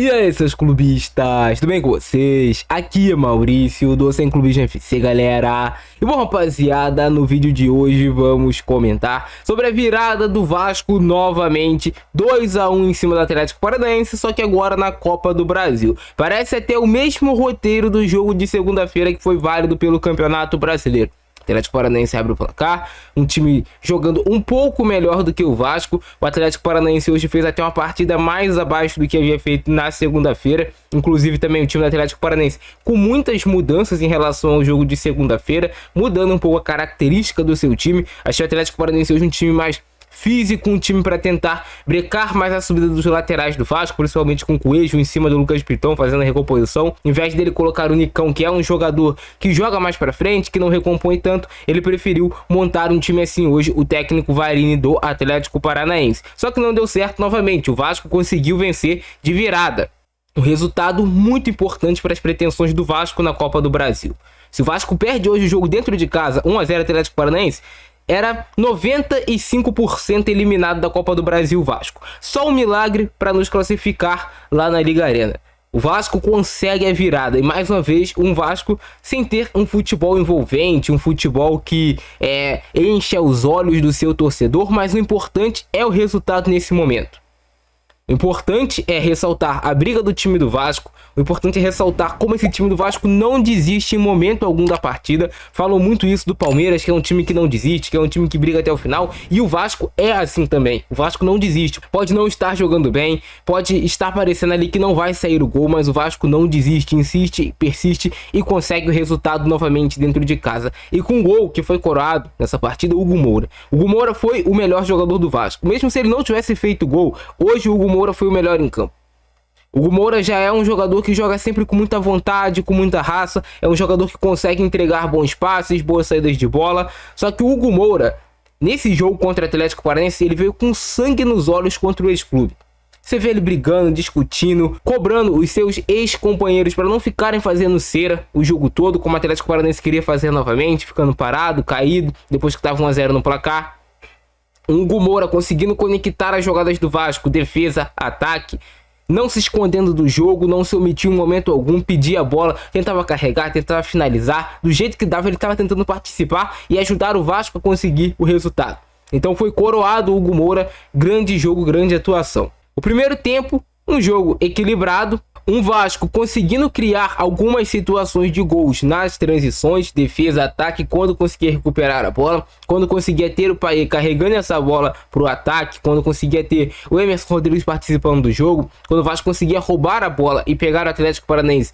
E aí, seus clubistas, tudo bem com vocês? Aqui é Maurício, do Sem Clubismo FC, galera. E bom, rapaziada, no vídeo de hoje vamos comentar sobre a virada do Vasco novamente, 2-1 em cima do Atlético Paranaense, só que agora na Copa do Brasil. Parece até o mesmo roteiro do jogo de segunda-feira que foi válido pelo Campeonato Brasileiro. O Atlético Paranaense abre o placar, um time jogando um pouco melhor do que o Vasco. O Atlético Paranaense hoje fez até uma partida mais abaixo do que havia feito na segunda-feira. Inclusive também o time do Atlético Paranaense com muitas mudanças em relação ao jogo de segunda-feira, mudando um pouco a característica do seu time. Achei o Atlético Paranaense hoje um time mais físico, um time para tentar brecar mais a subida dos laterais do Vasco, principalmente com o Coelho em cima do Lucas Piton fazendo a recomposição. Em vez dele colocar o Nicão, que é um jogador que joga mais para frente, que não recompõe tanto, ele preferiu montar um time assim hoje, o técnico Varini do Atlético Paranaense. Só que não deu certo novamente, o Vasco conseguiu vencer de virada. Um resultado muito importante para as pretensões do Vasco na Copa do Brasil. Se o Vasco perde hoje o jogo dentro de casa, 1-0 Atlético Paranaense, era 95% eliminado da Copa do Brasil Vasco. Só um milagre para nos classificar lá na Liga Arena. O Vasco consegue a virada e mais uma vez um Vasco sem ter um futebol envolvente, um futebol que enche os olhos do seu torcedor, mas o importante é o resultado nesse momento. O importante é ressaltar a briga do time do Vasco. O importante é ressaltar como esse time do Vasco não desiste em momento algum da partida. Falam muito isso do Palmeiras, que é um time que não desiste, que é um time que briga até o final. E o Vasco é assim também. O Vasco não desiste. Pode não estar jogando bem, pode estar parecendo ali que não vai sair o gol, mas o Vasco não desiste, insiste, persiste e consegue o resultado novamente dentro de casa. E com o gol que foi coroado nessa partida, o Hugo Moura. O Hugo Moura foi o melhor jogador do Vasco. Mesmo se ele não tivesse feito gol, hoje o Hugo Moura foi o melhor em campo. O Hugo Moura já é um jogador que joga sempre com muita vontade, com muita raça. É um jogador que consegue entregar bons passes, boas saídas de bola. Só que o Hugo Moura, nesse jogo contra o Atlético Paranaense, ele veio com sangue nos olhos contra o ex-clube. Você vê ele brigando, discutindo, cobrando os seus ex-companheiros para não ficarem fazendo cera o jogo todo, como o Atlético Paranaense queria fazer novamente, ficando parado, caído, depois que estava 1-0 no placar. O Hugo Moura conseguindo conectar as jogadas do Vasco, defesa, ataque, não se escondendo do jogo, não se omitiu em momento algum, pedia a bola, tentava carregar, tentava finalizar, do jeito que dava ele estava tentando participar e ajudar o Vasco a conseguir o resultado. Então foi coroado o Hugo Moura, grande jogo, grande atuação. O primeiro tempo, um jogo equilibrado, um Vasco conseguindo criar algumas situações de gols nas transições, defesa, ataque, quando conseguia recuperar a bola, quando conseguia ter o Payet carregando essa bola para o ataque, quando conseguia ter o Emerson Rodrigues participando do jogo, quando o Vasco conseguia roubar a bola e pegar o Atlético Paranaense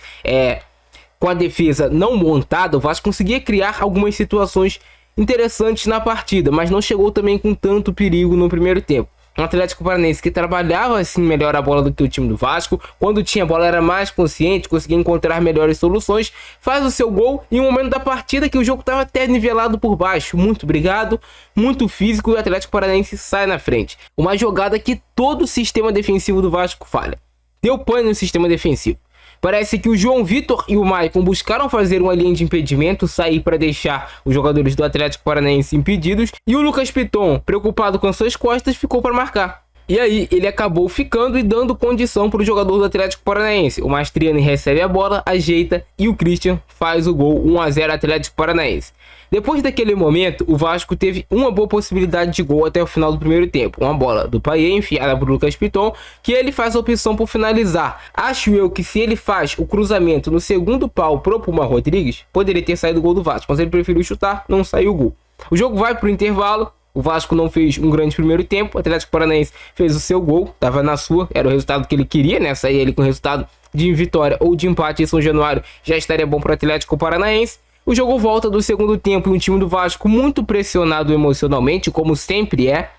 com a defesa não montada, o Vasco conseguia criar algumas situações interessantes na partida, mas não chegou também com tanto perigo no primeiro tempo. Um Atlético Paranaense que trabalhava assim melhor a bola do que o time do Vasco, quando tinha a bola era mais consciente, conseguia encontrar melhores soluções, faz o seu gol em um momento da partida que o jogo estava até nivelado por baixo, muito brigado, muito físico, e o Atlético Paranaense sai na frente. Uma jogada que todo o sistema defensivo do Vasco falha. Deu pane no sistema defensivo. Parece que o João Vitor e o Maicon buscaram fazer uma linha de impedimento, sair para deixar os jogadores do Atlético Paranaense impedidos, e o Lucas Piton, preocupado com suas costas, ficou para marcar. E aí ele acabou ficando e dando condição para o jogador do Atlético Paranaense. O Mastriani recebe a bola, ajeita e o Christian faz o gol, 1-0 Atlético Paranaense. Depois daquele momento, o Vasco teve uma boa possibilidade de gol até o final do primeiro tempo. Uma bola do Payet enfiada para o Lucas Piton, que ele faz a opção por finalizar. Acho eu que se ele faz o cruzamento no segundo pau pro Puma Rodrigues, poderia ter saído o gol do Vasco, mas ele preferiu chutar, não saiu o gol. O jogo vai para o intervalo. O Vasco não fez um grande primeiro tempo, o Atlético Paranaense fez o seu gol, estava na sua, era o resultado que ele queria, né? Sair ele com o resultado de vitória ou de empate em São Januário já estaria bom para o Atlético Paranaense. O jogo volta do segundo tempo e um time do Vasco muito pressionado emocionalmente, como sempre é,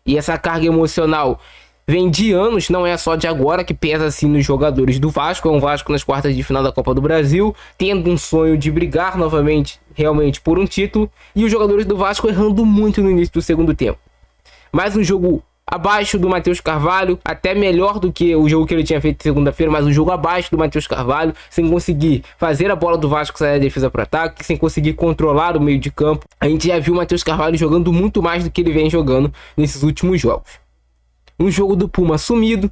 e essa carga emocional vem de anos, não é só de agora que pesa assim nos jogadores do Vasco. É um Vasco nas quartas de final da Copa do Brasil, tendo um sonho de brigar novamente realmente por um título, e os jogadores do Vasco errando muito no início do segundo tempo. Mais um jogo abaixo do Matheus Carvalho, até melhor do que o jogo que ele tinha feito segunda-feira, mas um jogo abaixo do Matheus Carvalho, sem conseguir fazer a bola do Vasco sair da defesa para ataque, sem conseguir controlar o meio de campo. A gente já viu o Matheus Carvalho jogando muito mais do que ele vem jogando nesses últimos jogos. Um jogo do Puma sumido,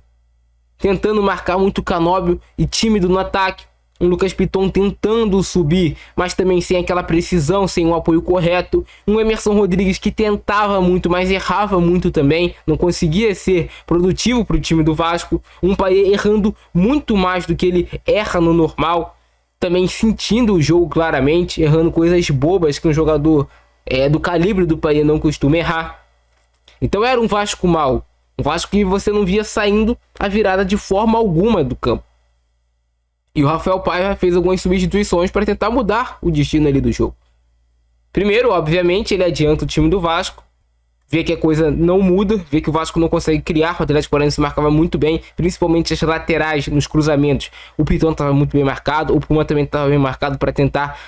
tentando marcar muito Canóbio e tímido no ataque. Um Lucas Piton tentando subir, mas também sem aquela precisão, sem o apoio correto. Um Emerson Rodrigues que tentava muito, mas errava muito também. Não conseguia ser produtivo para o time do Vasco. Um Payet errando muito mais do que ele erra no normal. Também sentindo o jogo claramente, errando coisas bobas que um jogador do calibre do Payet não costuma errar. Então era um Vasco mau. Um Vasco que você não via saindo a virada de forma alguma do campo. E o Rafael Paiva fez algumas substituições para tentar mudar o destino ali do jogo. Primeiro, obviamente, ele adianta o time do Vasco. Vê que a coisa não muda. Vê que o Vasco não consegue criar. O Atlético Paranaense marcava muito bem. Principalmente as laterais nos cruzamentos. O Piton estava muito bem marcado. O Puma também estava bem marcado para tentar...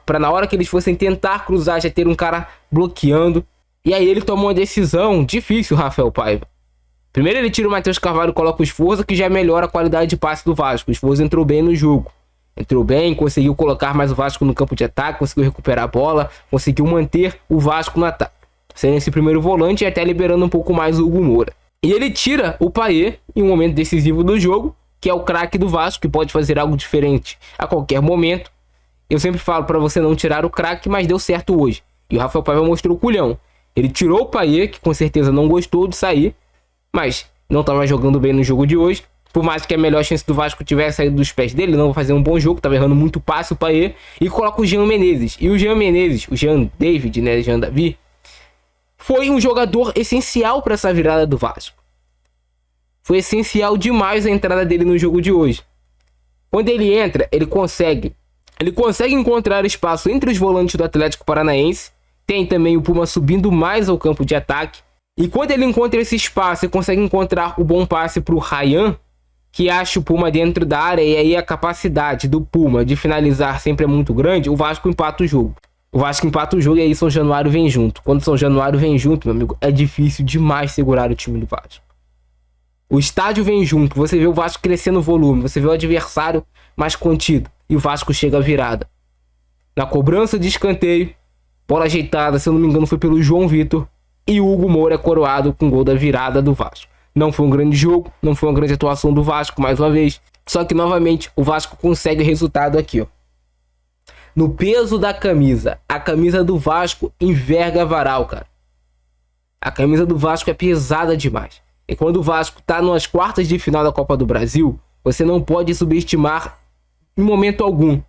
Para na hora que eles fossem tentar cruzar, já ter um cara bloqueando. E aí ele tomou uma decisão difícil, o Rafael Paiva. Primeiro ele tira o Matheus Carvalho e coloca o Esforza, que já melhora a qualidade de passe do Vasco. O Esforza entrou bem no jogo. Entrou bem, conseguiu colocar mais o Vasco no campo de ataque, conseguiu recuperar a bola, conseguiu manter o Vasco no ataque. Sendo esse primeiro volante e até liberando um pouco mais o Hugo Moura. E ele tira o Payet em um momento decisivo do jogo, que é o craque do Vasco, que pode fazer algo diferente a qualquer momento. Eu sempre falo para você não tirar o craque, mas deu certo hoje. E o Rafael Paiva mostrou o culhão. Ele tirou o Payet, que com certeza não gostou de sair, mas não estava jogando bem no jogo de hoje. Por mais que a melhor chance do Vasco tivesse saído dos pés dele, não vai fazer um bom jogo, estava errando muito passe o Payet. E coloca o Jean Menezes. E o Jean Menezes, o Jean David, né, Jean Davi, foi um jogador essencial para essa virada do Vasco. Foi essencial demais a entrada dele no jogo de hoje. Quando ele entra, ele consegue encontrar espaço entre os volantes do Atlético Paranaense. Tem também o Puma subindo mais ao campo de ataque. E quando ele encontra esse espaço e consegue encontrar o bom passe para o Ryan, que acha o Puma dentro da área, e aí a capacidade do Puma de finalizar sempre é muito grande, o Vasco empata o jogo. O Vasco empata o jogo e aí São Januário vem junto. Quando São Januário vem junto, meu amigo, é difícil demais segurar o time do Vasco. O estádio vem junto, você vê o Vasco crescendo o volume, você vê o adversário mais contido, e o Vasco chega à virada. Na cobrança de escanteio, bola ajeitada, se eu não me engano foi pelo João Vitor, e o Hugo Moura é coroado com o gol da virada do Vasco. Não foi um grande jogo, não foi uma grande atuação do Vasco, mais uma vez. Só que, novamente, o Vasco consegue o resultado aqui, ó. No peso da camisa, a camisa do Vasco enverga varal, cara. A camisa do Vasco é pesada demais. E quando o Vasco tá nas quartas de final da Copa do Brasil, você não pode subestimar em momento algum.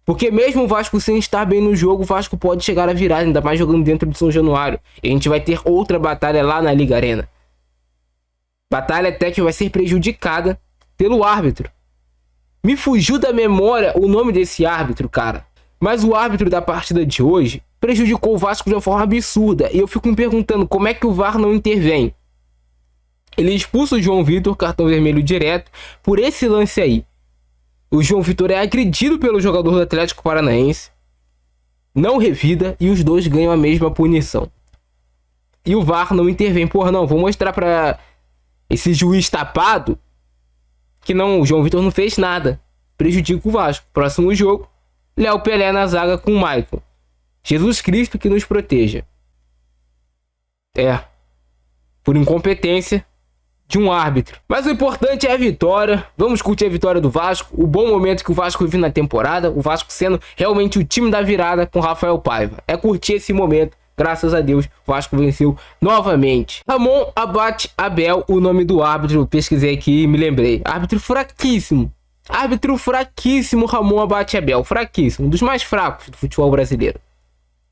Porque mesmo o Vasco sem estar bem no jogo, o Vasco pode chegar a virar, ainda mais jogando dentro de São Januário. E a gente vai ter outra batalha lá na Liga Arena. Batalha até que vai ser prejudicada pelo árbitro. Me fugiu da memória o nome desse árbitro, cara. Mas o árbitro da partida de hoje prejudicou o Vasco de uma forma absurda. E eu fico me perguntando como é que o VAR não intervém. Ele expulsa o João Vitor, cartão vermelho direto, por esse lance aí. O João Vitor é agredido pelo jogador do Atlético Paranaense, não revida e os dois ganham a mesma punição. E o VAR não intervém. Porra, não, vou mostrar pra esse juiz tapado que não, o João Vitor não fez nada. Prejudica o Vasco. Próximo jogo, Léo Pelé na zaga com o Maicon. Jesus Cristo que nos proteja. Por incompetência de um árbitro. Mas o importante é a vitória. Vamos curtir a vitória do Vasco. O bom momento que o Vasco vive na temporada. O Vasco sendo realmente o time da virada com Rafael Paiva. É curtir esse momento. Graças a Deus, o Vasco venceu novamente. Ramon Abate Abel, o nome do árbitro. Eu pesquisei aqui e me lembrei. Árbitro fraquíssimo. Árbitro fraquíssimo, Ramon Abate Abel. Fraquíssimo. Um dos mais fracos do futebol brasileiro.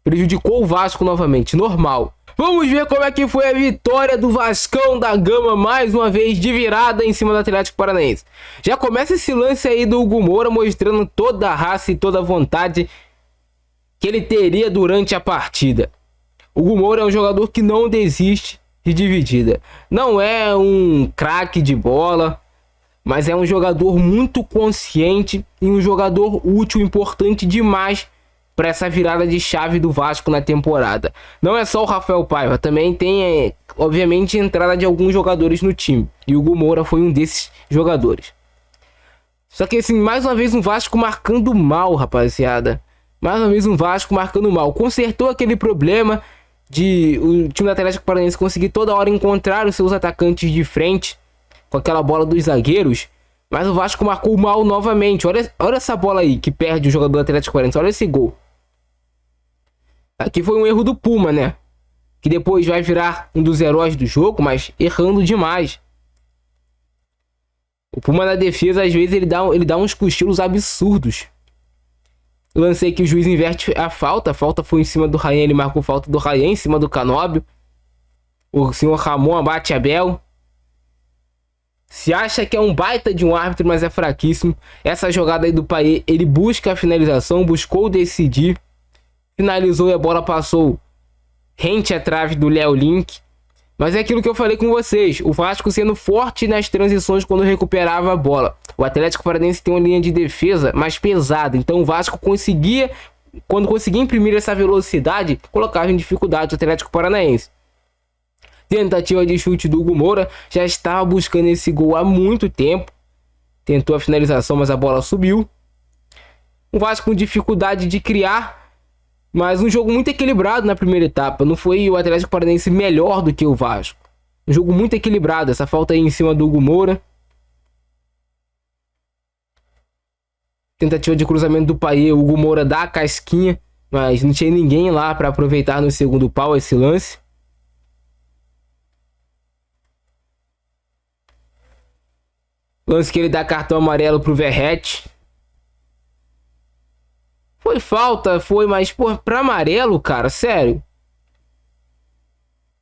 Prejudicou o Vasco novamente. Normal. Vamos ver como é que foi a vitória do Vascão da Gama, mais uma vez de virada em cima do Atlético Paranaense. Já começa esse lance aí do Hugo Moura mostrando toda a raça e toda a vontade que ele teria durante a partida. O Hugo Moura é um jogador que não desiste de dividida. Não é um craque de bola, mas é um jogador muito consciente e um jogador útil, importante demais para essa virada de chave do Vasco na temporada. Não é só o Rafael Paiva, também tem, obviamente, a entrada de alguns jogadores no time. E o Hugo Moura foi um desses jogadores. Só que assim, mais uma vez um Vasco marcando mal, rapaziada. Mais uma vez um Vasco marcando mal. Consertou aquele problema de o time do Atlético Paranaense conseguir toda hora encontrar os seus atacantes de frente. com aquela bola dos zagueiros. Mas o Vasco marcou mal novamente. Olha essa bola aí que perde o jogador do Atlético Paranaense. Olha esse gol. Aqui foi um erro do Puma, né? Que depois vai virar um dos heróis do jogo, mas errando demais. O Puma na defesa, às vezes, ele dá uns cochilos absurdos. Lancei que o juiz inverte a falta. A falta foi em cima do Rayan. Ele marcou falta do Rayan em cima do Canóbio. O senhor Ramon abate Abel. Se acha que é um baita de um árbitro, mas é fraquíssimo. Essa jogada aí do Payet, ele busca a finalização, buscou decidir. Finalizou e a bola passou rente à trave do Léo Link. Mas é aquilo que eu falei com vocês. O Vasco sendo forte nas transições quando recuperava a bola. O Atlético Paranaense tem uma linha de defesa mais pesada. Então o Vasco conseguia, quando conseguia imprimir essa velocidade, colocava em dificuldade o Atlético Paranaense. Tentativa de chute do Hugo Moura. Já estava buscando esse gol há muito tempo. Tentou a finalização, mas a bola subiu. O Vasco com dificuldade de criar. Mas um jogo muito equilibrado na primeira etapa. Não foi o Atlético Paranaense melhor do que o Vasco. Um jogo muito equilibrado. Essa falta aí em cima do Hugo Moura. Tentativa de cruzamento do Payet. O Hugo Moura dá a casquinha. Mas não tinha ninguém lá para aproveitar no segundo pau esse lance. Lance que ele dá cartão amarelo pro Verratti. Foi falta, foi, mas, pô, pra amarelo, cara, sério.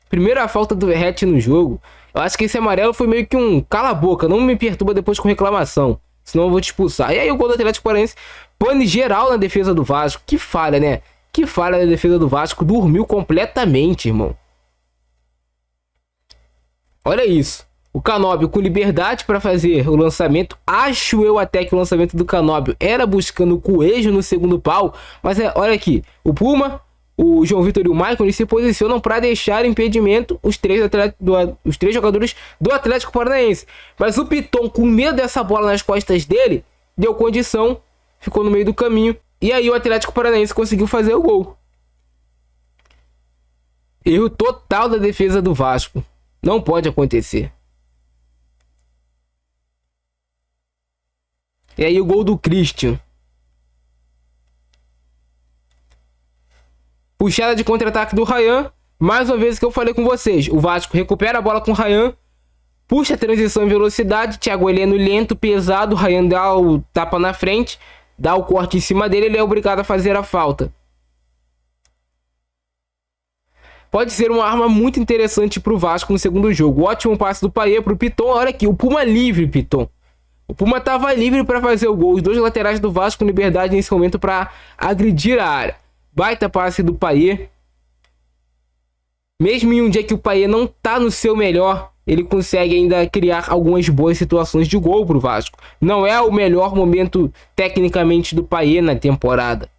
Primeira falta do Verratti no jogo. Eu acho que esse amarelo foi meio que um cala a boca, não me perturba depois com reclamação. Senão eu vou te expulsar. E aí o gol do Atlético Paranaense, pane geral na defesa do Vasco. Que falha, né? Que falha na defesa do Vasco. Dormiu completamente, irmão. Olha isso. O Canóbio com liberdade para fazer o lançamento. Acho eu até que o lançamento do Canóbio era buscando o Coelho no segundo pau. Mas olha aqui. O Puma, o João Vitor e o Maicon, eles se posicionam para deixar impedimento os três jogadores do Atlético Paranaense. Mas o Piton, com medo dessa bola nas costas dele, deu condição, ficou no meio do caminho. E aí o Atlético Paranaense conseguiu fazer o gol. Erro total da defesa do Vasco. Não pode acontecer. E aí o gol do Christian. Puxada de contra-ataque do Rayan. Mais uma vez que eu falei com vocês. O Vasco recupera a bola com o Rayan. Puxa a transição em velocidade. Thiago Heleno lento, pesado. O Rayan dá o tapa na frente. Dá o corte em cima dele. Ele é obrigado a fazer a falta. Pode ser uma arma muito interessante para o Vasco no segundo jogo. Ótimo passe do Payet para o Piton. Olha aqui, o Puma livre, Piton. O Puma estava livre para fazer o gol. Os dois laterais do Vasco com liberdade nesse momento para agredir a área. Baita passe do Payet. Mesmo em um dia que o Payet não está no seu melhor, ele consegue ainda criar algumas boas situações de gol para o Vasco. Não é o melhor momento tecnicamente do Payet na temporada.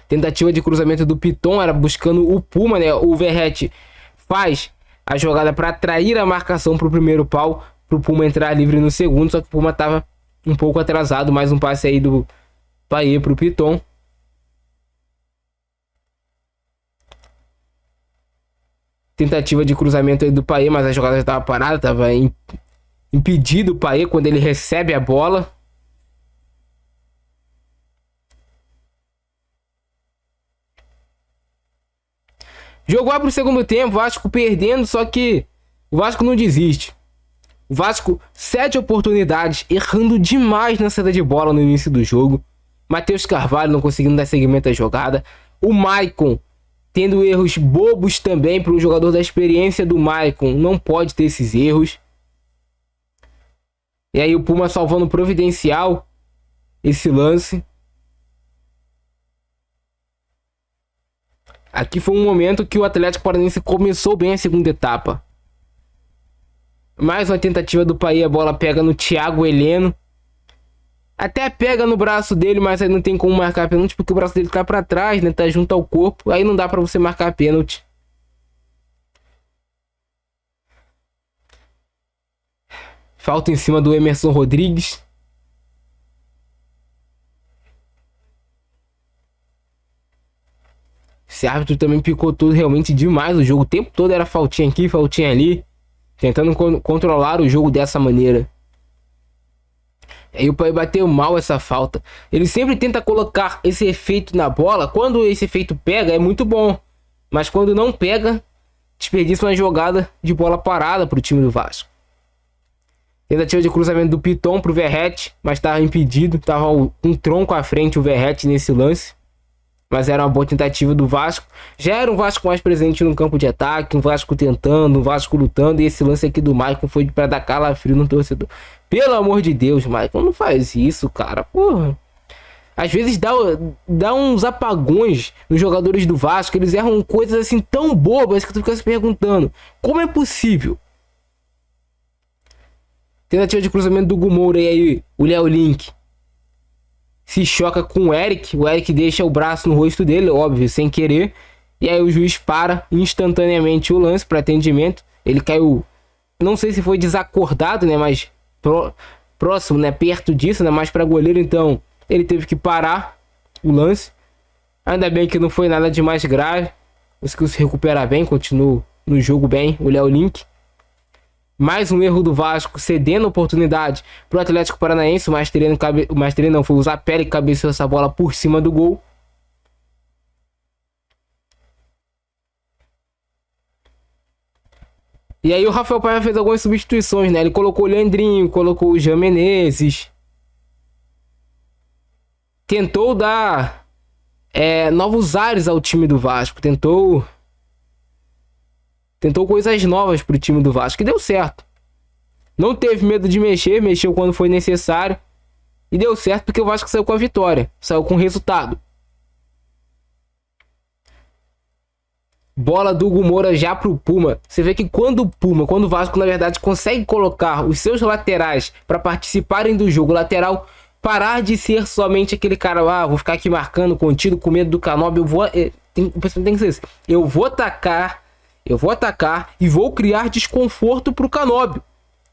Tentativa de cruzamento do Piton, era buscando o Puma, né? O Verratti faz a jogada para atrair a marcação para o primeiro pau, para o Puma entrar livre no segundo, só que o Puma estava um pouco atrasado. Mais um passe aí do Payet para o Piton. Tentativa de cruzamento aí do Payet, mas a jogada já estava parada, estava impedido o Payet quando ele recebe a bola. Jogo abre o segundo tempo, o Vasco perdendo, só que o Vasco não desiste. O Vasco cede oportunidades, errando demais na saída de bola no início do jogo. Matheus Carvalho não conseguindo dar seguimento à jogada. O Maicon tendo erros bobos também, para o jogador da experiência do Maicon não pode ter esses erros. E aí o Puma salvando providencial esse lance. Aqui foi um momento que o Atlético Paranaense começou bem a segunda etapa. Mais uma tentativa do Payet, a bola pega no Thiago Heleno. Até pega no braço dele, mas aí não tem como marcar pênalti, porque o braço dele tá pra trás, né? Tá junto ao corpo, aí não dá pra você marcar pênalti. Falta em cima do Emerson Rodrigues. Esse árbitro também picotou realmente demais o jogo. O tempo todo era faltinha aqui, faltinha ali. tentando controlar o jogo dessa maneira. Aí o Paê bateu mal essa falta. Ele sempre tenta colocar esse efeito na bola. Quando esse efeito pega, é muito bom. Mas quando não pega, desperdiça uma jogada de bola parada para o time do Vasco. Tentativa de cruzamento do Piton pro Verratti, mas estava impedido. Tava um tronco à frente o Verratti nesse lance. Mas era uma boa tentativa do Vasco. Já era um Vasco mais presente no campo de ataque, um Vasco tentando, um Vasco lutando. E esse lance aqui do Maicon foi para dar calafrio no torcedor. Pelo amor de Deus, Maicon, não faz isso, cara. Porra. Às vezes dá uns apagões nos jogadores do Vasco. Eles erram coisas assim tão bobas que tu fica se perguntando: como é possível? Tentativa de cruzamento do Gumoura. E aí o Léo Link se choca com o Eric deixa o braço no rosto dele, óbvio, sem querer. E aí o juiz para instantaneamente o lance para atendimento. Ele caiu, não sei se foi desacordado, né, mas próximo, né, perto disso, né, mais para goleiro, então ele teve que parar o lance. Ainda bem que não foi nada de mais grave. Conseguiu se recuperar bem, continuou no jogo bem, o Léo Link. Mais um erro do Vasco, cedendo oportunidade pro Atlético Paranaense. O Mastrino não, foi o Zapelli que cabeceou essa bola por cima do gol. E aí o Rafael Paiva fez algumas substituições, né? Ele colocou o Leandrinho, colocou o Jean Menezes. Tentou dar novos ares ao time do Vasco. Tentou coisas novas pro time do Vasco, que deu certo. Não teve medo de mexer, mexeu quando foi necessário. E deu certo porque o Vasco saiu com a vitória, saiu com o resultado. Bola do Hugo Moura já pro Puma. Você vê que quando o Vasco na verdade consegue colocar os seus laterais para participarem do jogo, o lateral parar de ser somente aquele cara, vou ficar aqui marcando contido com medo do Canóbio, tem que ser assim, eu vou atacar e vou criar desconforto pro Canóbio.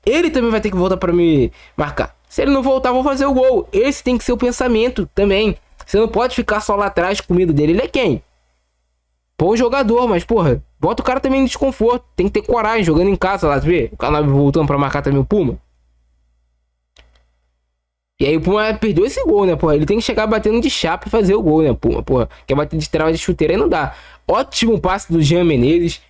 Ele também vai ter que voltar para me marcar. Se ele não voltar, eu vou fazer o gol. Esse tem que ser o pensamento também. Você não pode ficar só lá atrás com medo dele. Ele é quem? Bom jogador, mas porra, bota o cara também em desconforto. Tem que ter coragem jogando em casa lá, vê? O Canóbio voltando para marcar também o Puma. E aí o Puma perdeu esse gol, né, porra? Ele tem que chegar batendo de chapa e fazer o gol, né, Puma? Porra, quer bater de trava de chuteira aí não dá. Ótimo passe do Jean Menezes.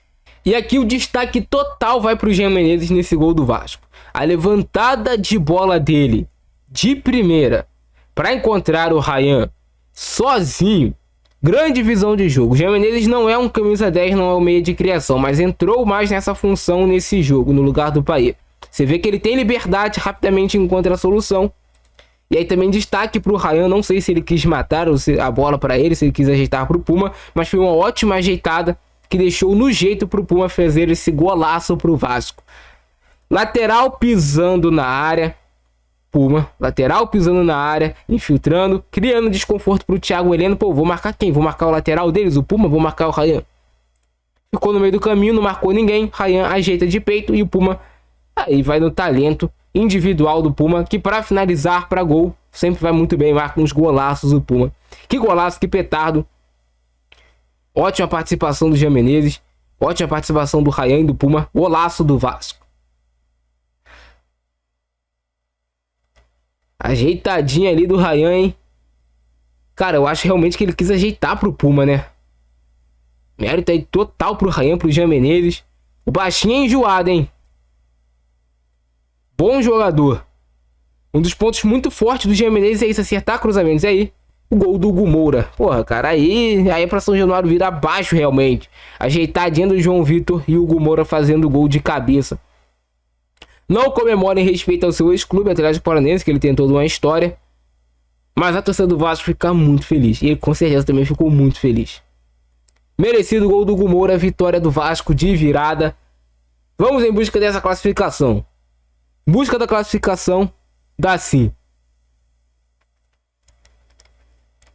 E aqui o destaque total vai pro Jean Menezes nesse gol do Vasco. A levantada de bola dele de primeira para encontrar o Ryan sozinho. Grande visão de jogo. O Jean Menezes não é um camisa 10, não é um meia de criação, mas entrou mais nessa função nesse jogo, no lugar do Paê. Você vê que ele tem liberdade, rapidamente encontra a solução. E aí também destaque pro Ryan, não sei se ele quis matar a bola para ele, se ele quis ajeitar pro Puma, mas foi uma ótima ajeitada que deixou no jeito pro Puma fazer esse golaço pro Vasco. Lateral pisando na área. Puma, lateral pisando na área, infiltrando, criando desconforto pro Thiago Heleno. Pô, vou marcar quem? Vou marcar o lateral deles, o Puma? Vou marcar o Ryan. Ficou no meio do caminho, não marcou ninguém. Ryan ajeita de peito e o Puma aí vai no talento individual do Puma, que para finalizar para gol sempre vai muito bem, marca uns golaços o Puma. Que golaço, que petardo. Ótima participação do Jean Menezes, ótima participação do Ryan e do Puma, golaço do Vasco. Ajeitadinha ali do Ryan, hein? Cara, eu acho realmente que ele quis ajeitar pro Puma, né? Mérito aí total pro Ryan, pro Jean Menezes. O baixinho é enjoado, hein? Bom jogador. Um dos pontos muito fortes do Jean Menezes é isso, acertar cruzamentos. E aí, o gol do Hugo Moura. Porra, cara, aí é pra São Januário vir abaixo realmente. Ajeitadinha do João Vitor e o Hugo Moura fazendo gol de cabeça. Não comemora em respeito ao seu ex-clube, Atlético Paranaense, que ele tentou de uma história. Mas a torcida do Vasco fica muito feliz. E ele com certeza também ficou muito feliz. Merecido gol do Hugo Moura, vitória do Vasco de virada. Vamos em busca dessa classificação. Busca da classificação, dá sim.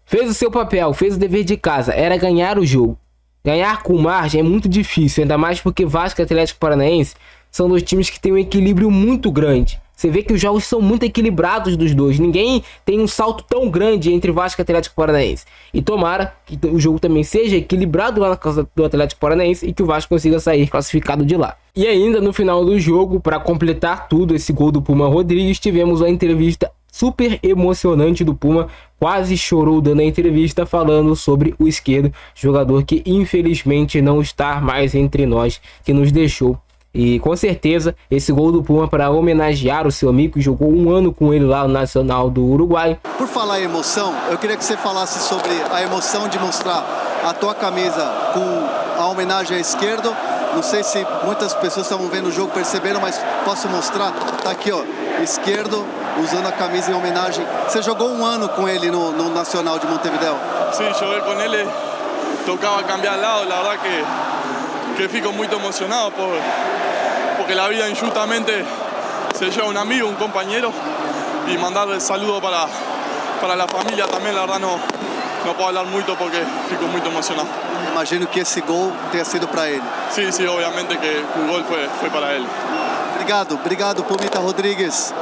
Fez o seu papel, fez o dever de casa, era ganhar o jogo. Ganhar com margem é muito difícil, ainda mais porque Vasco e Atlético Paranaense são dois times que têm um equilíbrio muito grande. Você vê que os jogos são muito equilibrados dos dois. Ninguém tem um salto tão grande entre Vasco e Atlético Paranaense. E tomara que o jogo também seja equilibrado lá na casa do Atlético Paranaense e que o Vasco consiga sair classificado de lá. E ainda no final do jogo, para completar tudo esse gol do Puma Rodrigues, tivemos uma entrevista super emocionante do Puma. Quase chorou dando a entrevista falando sobre o Esquerdo, jogador que infelizmente não está mais entre nós, que nos deixou. E com certeza esse gol do Puma para homenagear o seu amigo que jogou um ano com ele lá no Nacional do Uruguai. Por falar em emoção, eu queria que você falasse sobre a emoção de mostrar a tua camisa com a homenagem à Esquerdo. Não sei se muitas pessoas estavam vendo o jogo, perceberam, mas posso mostrar? Tá aqui, ó, Esquerdo usando a camisa em homenagem. Você jogou um ano com ele no Nacional de Montevideo? Sí, jogué con él, tocaba cambiar al lado, la verdad que fico muy emocionado porque la vida injustamente se lleva un amigo, un compañero, y mandar el saludo para la familia también, la verdad no puedo hablar mucho porque fico muy emocionado. Imagino que esse gol tenha sido para ele. Sí, sí, obviamente que el gol fue para él. Obrigado, Pumita Rodrigues.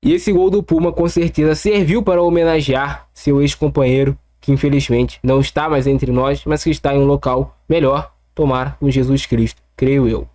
E esse gol do Puma com certeza serviu para homenagear seu ex-companheiro, que infelizmente não está mais entre nós, mas que está em um local melhor, tomara com Jesus Cristo, creio eu.